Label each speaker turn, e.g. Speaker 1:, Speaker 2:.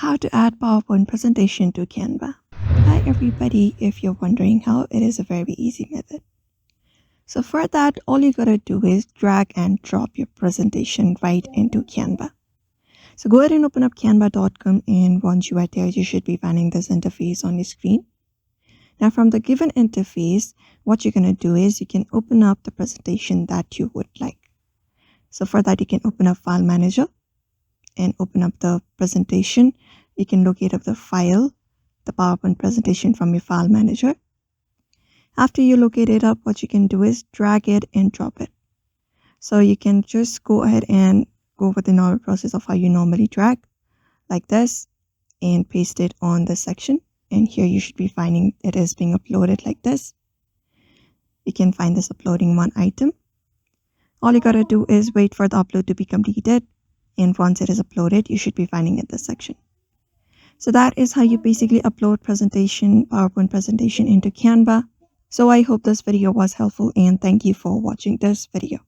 Speaker 1: How to add PowerPoint presentation to Canva. Hi everybody, if you're wondering how, it is a very easy method. So for that, all you gotta do is drag and drop your presentation right into Canva. So go ahead and open up canva.com, and once you are there, you should be finding this interface on your screen. Now from the given interface, what you're gonna do is you can open up the presentation that you would like. So for that, you can open up File Manager and open up the presentation. You can locate up the file, the PowerPoint presentation from your File Manager. After you locate it up, what you can do is drag it and drop it. So you can just go ahead and go over the normal process of how you normally drag, like this, and paste it on the section. And here you should be finding it is being uploaded like this. You can find this uploading one item. All you gotta do is wait for the upload to be completed. And once it is uploaded, you should be finding it this section. So that is how you basically upload PowerPoint presentation into Canva. So I hope this video was helpful, and thank you for watching this video.